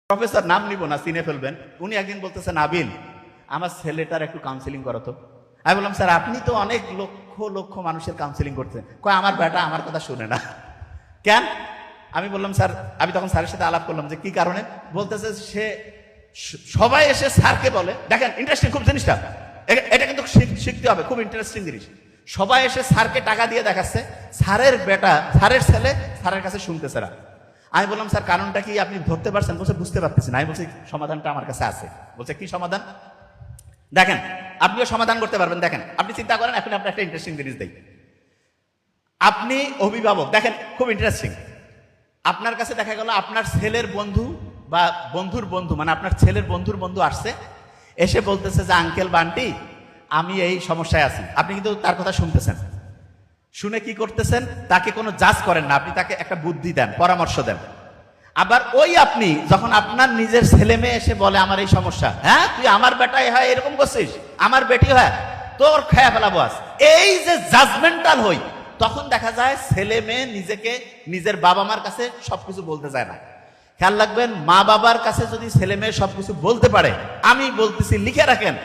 Professor নাম নিব না, চিনে ফেলবেন। উনি একদিন বলতেছেন, আবিল আমার ছেলেটার একটু কাউন্সিলিং করো তো। আমি বললাম, স্যার আপনি তো অনেক লক্ষ লক্ষ মানুষের কাউন্সিলিং করতেন। কয় আমার বেটা আমার কথা শুনে না। কেন? আমি বললাম, স্যার আমি তখন স্যারের সাথে আলাপ করলাম যে কি কারণে। বলতেছে সে সবাই এসে স্যারকে বলে, দেখেন ইন্টারেস্টিং খুব জিনিসটা, এটা কিন্তু শিখতে হবে, খুব ইন্টারেস্টিং জিনিস। সবাই এসে স্যারকে টাকা দিয়ে দেখাচ্ছে, স্যারের বেটা স্যারের ছেলে স্যারের কাছে শুনতেছে না। আমি বললাম, স্যার কারণটা কি আপনি ধরতে পারছেন? বলছে বুঝতে পারতেছি না। আমি বলছি সমাধানটা আমার কাছে আছে। বলছে কি সমাধান? দেখেন আপনিও সমাধান করতে পারবেন। দেখেন আপনি চিন্তা করেন, এখন আপনি একটা ইন্টারেস্টিং জিনিস দেই। আপনি অভিভাবক, দেখেন খুব ইন্টারেস্টিং। আপনার কাছে দেখা গেল আপনার ছেলের বন্ধু বা বন্ধুর বন্ধু, মানে আপনার ছেলের বন্ধুর বন্ধু আসছে, এসে বলতেছে যে আঙ্কেল বান্টি আমি এই সমস্যায় আছি। আপনি কিন্তু তার কথা শুনতেছেন, শুনে কি করতেছেন? তাকে কোনো জাজ করেন না, আপনি তাকে একটা বুদ্ধি দেন, পরামর্শ দেন। আবার ওই আপনি যখন আপনার নিজের ছেলে মেয়ে এসে বলে আমার এই সমস্যা, হ্যাঁ তুই আমার বেটাই হয় এরকম করছিস, আমার বেটি হয়, তোর খেয়া ফেলাবো আজ, এই যে জাজমেন্টাল হই, তখন দেখা যায় ছেলে মেয়ে নিজেকে নিজের বাবা মার কাছে সবকিছু বলতে চায় না। খেয়াল রাখবেন, মা বাবার কাছে যদি ছেলে মেয়ে সবকিছু বলতে পারে, আমি বলতেছি লিখে রাখেন,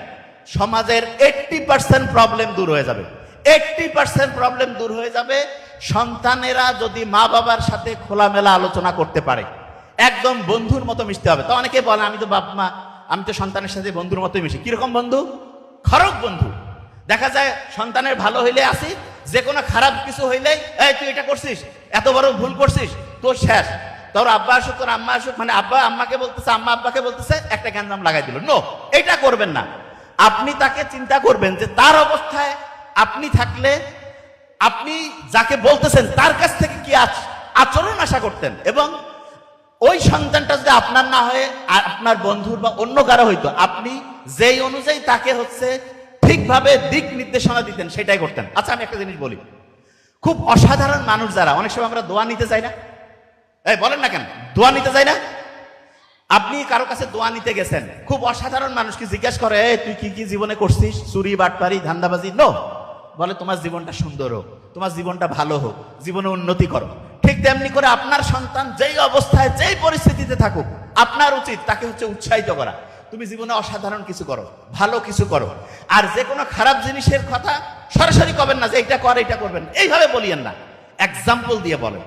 সমাজের 80% প্রবলেম দূর হয়ে যাবে। 80% প্রবলেম দূর হয়ে যাবে সন্তানেরা যদি মা বাবার সাথে খোলামেলা আলোচনা করতে পারে। একদম বন্ধুর মতো মিশতে হবে। তো অনেকে বলে আমি তো বাপ মা, আমি তো সন্তানের সাথে বন্ধুর মতোই মিশি। কিরকম বন্ধু? খরক বন্ধু। দেখা যায় সন্তানের ভালো হইলে আসি, যে কোনো খারাপ কিছু হইলেই এই তুই এটা করছিস, এত বড় ভুল করছিস, তোর শেষ। তোর আব্বা আসুক, তোর আম্মা আসুক, মানে আব্বা আম্মাকে বলতেছে, আম্মা আব্বাকে বলতেছে, একটা গ্যাঞ্জাম লাগাই দিল। নো, এটা করবেন না। আপনি তাকে চিন্তা করবেন যে তার অবস্থায় আপনি থাকলে আপনি যাকে বলতেছেন তার কাছ থেকে কি আচরণ আশা করতেন, এবং ওই সন্তানটা যদি আপনার না হয়ে আপনার বন্ধুর বা অন্য কারো হইতো, আপনি যেই অনুযায়ী তাকে হচ্ছে ঠিকভাবে দিক নির্দেশনা দিতেন, সেটাই করতেন। আচ্ছা আমি একটা জিনিস বলি, খুব অসাধারণ মানুষ যারা, অনেক সময় আমরা দোয়া নিতে চাই না, এই বলেন না কেন দোয়া নিতে চাই না? আপনি কারো কাছে দোয়া নিতে গেছেন, খুব অসাধারণ মানুষকে জিজ্ঞেস করে তুই কি কি জীবনে করছিস, চুরি বাটপারি ধান্দাবাজি? নো, বলে তোমার জীবনটা সুন্দর হোক, তোমার জীবনটা ভালো হোক, জীবনে উন্নতি করো। ঠিক তেমনি করে আপনার সন্তান যেই অবস্থায় যেই পরিস্থিতিতে থাকুক, আপনার উচিত তাকে হচ্ছে উৎসাহিত করা, তুমি জীবনে অসাধারণ কিছু করো, ভালো কিছু করো। আর যে কোনো খারাপ জিনিসের কথা সরাসরি করবেন না যে এটা করে এটা করবেন, এইভাবে বলিয়েন না, এক্সাম্পল দিয়ে বলেন।